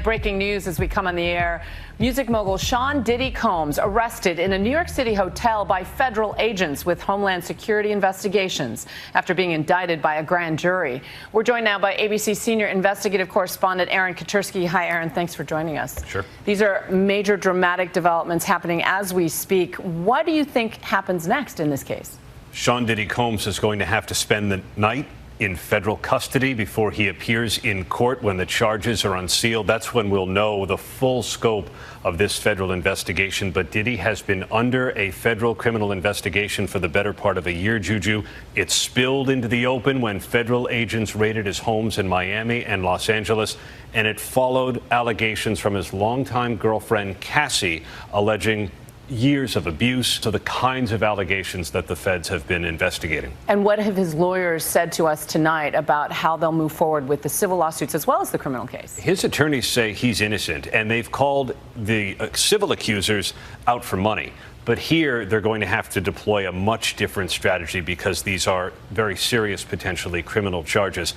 Breaking news as we come on the air. Music mogul Sean Diddy Combs arrested in a New York City hotel by federal agents with Homeland Security investigations after being indicted by a grand jury. We're joined now by ABC senior investigative correspondent Aaron Katersky. Hi, Aaron. Thanks for joining us. Sure. These are major dramatic developments happening as we speak. What do you think happens next in this case? Sean Diddy Combs is going to have to spend the night in federal custody before he appears in court when the charges are unsealed. That's when we'll know the full scope of this federal investigation. But Diddy has been under a federal criminal investigation for the better part of a year, Juju. It spilled into the open when federal agents raided his homes in Miami and Los Angeles, and it followed allegations from his longtime girlfriend, Cassie, alleging years of abuse, to the kinds of allegations that the feds have been investigating. And what have his lawyers said to us tonight about how they'll move forward with the civil lawsuits as well as the criminal case? His attorneys say he's innocent, and they've called the civil accusers out for money. But here they're going to have to deploy a much different strategy because these are very serious, potentially criminal charges.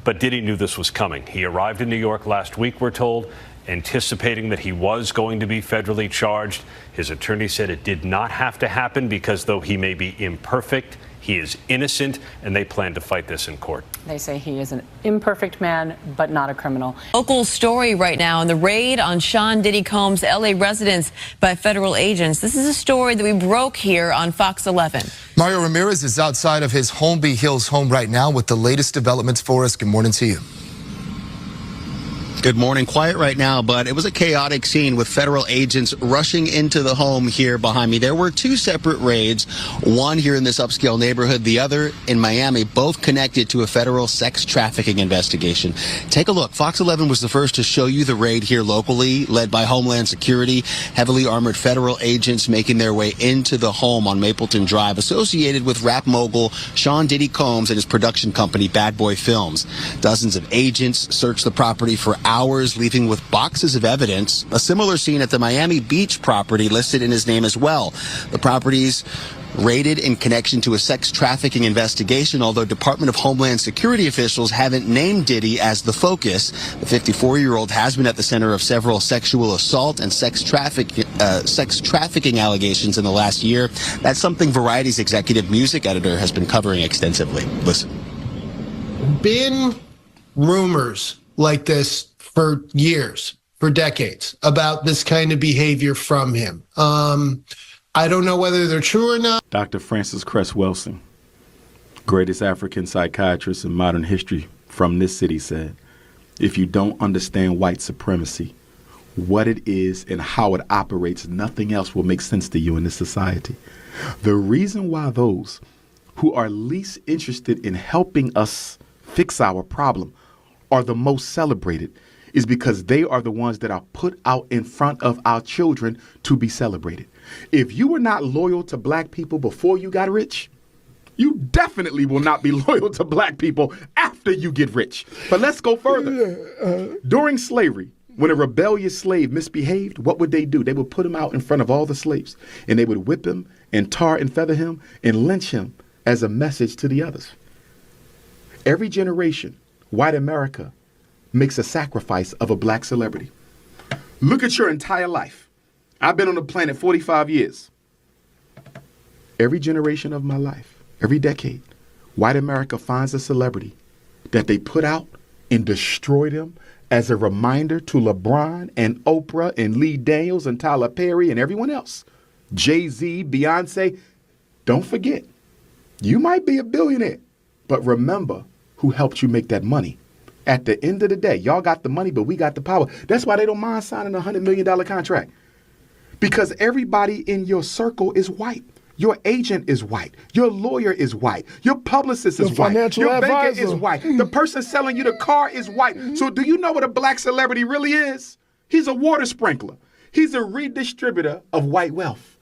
But Diddy knew this was coming. He arrived in New York last week, we're told, anticipating that he was going to be federally charged. His attorney said it did not have to happen because though he may be imperfect, he is innocent, and they plan to fight this in court. They say he is an imperfect man, but not a criminal. Local story right now in the raid on Sean Diddy Combs' L.A. residence by federal agents. This is a story that we broke here on Fox 11. Mario Ramirez is outside of his Holmby Hills home right now with the latest developments for us. Good morning to you. Good morning. Quiet right now, but it was a chaotic scene with federal agents rushing into the home here behind me. There were two separate raids, one here in this upscale neighborhood, the other in Miami, both connected to a federal sex trafficking investigation. Take a look. Fox 11 was the first to show you the raid here locally, led by Homeland Security, heavily armored federal agents making their way into the home on Mapleton Drive, associated with rap mogul Sean Diddy Combs and his production company, Bad Boy Films. Dozens of agents searched the property for hours, leaving with boxes of evidence. A similar scene at the Miami Beach property listed in his name as well. The properties raided in connection to a sex trafficking investigation, although Department of Homeland Security officials haven't named Diddy as the focus. The 54-year-old has been at the center of several sexual assault and sex trafficking allegations in the last year. That's something Variety's executive music editor has been covering extensively. Listen. Been rumors like this for years, for decades, about this kind of behavior from him. I don't know whether they're true or not. Dr. Francis Cress Welsing, greatest African psychiatrist in modern history from this city, said, if you don't understand white supremacy, what it is and how it operates, nothing else will make sense to you in this society. The reason why those who are least interested in helping us fix our problem are the most celebrated is because they are the ones that are put out in front of our children to be celebrated. If you were not loyal to black people before you got rich, you definitely will not be loyal to black people after you get rich. But let's go further. During slavery, when a rebellious slave misbehaved, what would they do? They would put him out in front of all the slaves, and they would whip him and tar and feather him and lynch him as a message to the others. Every generation, white America makes a sacrifice of a black celebrity. Look at your entire life. I've been on the planet 45 years. Every generation of my life, every decade, white America finds a celebrity that they put out and destroy them as a reminder to LeBron and Oprah and Lee Daniels and Tyler Perry and everyone else. Jay-Z, Beyonce, don't forget, you might be a billionaire, but remember who helped you make that money. At the end of the day, y'all got the money, but we got the power. That's why they don't mind signing a $100 million contract. Because everybody in your circle is white. Your agent is white. Your lawyer is white. Your publicist is white. Your banker is white. The person selling you the car is white. So do you know what a black celebrity really is? He's a water sprinkler. He's a redistributor of white wealth.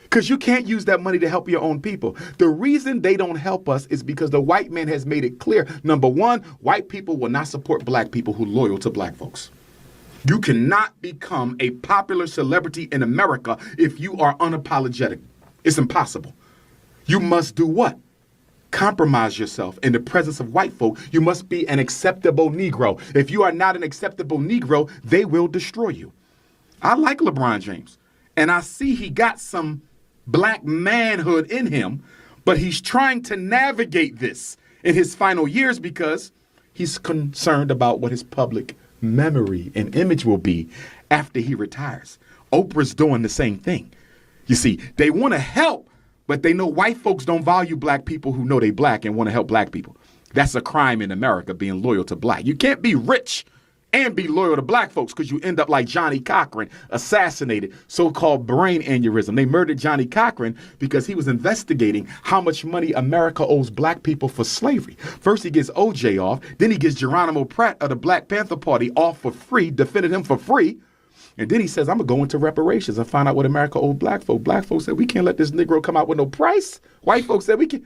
Because you can't use that money to help your own people. The reason they don't help us is because the white man has made it clear. Number one, white people will not support black people who are loyal to black folks. You cannot become a popular celebrity in America if you are unapologetic. It's impossible. You must do what? compromise yourself in the presence of white folk. You must be an acceptable Negro. If you are not an acceptable Negro, they will destroy you. I like LeBron James, and I see he got some black manhood in him, but he's trying to navigate this in his final years because he's concerned about what his public memory and image will be after he retires. Oprah's doing the same thing. You see, they want to help, but they know white folks don't value black people who know they black and want to help black people. That's a crime in America, being loyal to black. You can't be rich and be loyal to black folks because you end up like Johnny Cochran, assassinated, so-called brain aneurysm. They murdered Johnny Cochran because he was investigating how much money America owes black people for slavery. First he gets OJ off, then he gets Geronimo Pratt of the Black Panther Party off for free, defended him for free. And then he says, I'm going to go into reparations and find out what America owed black folk. Black folks said, we can't let this Negro come out with no price. White folks said, we can't.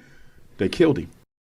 They killed him.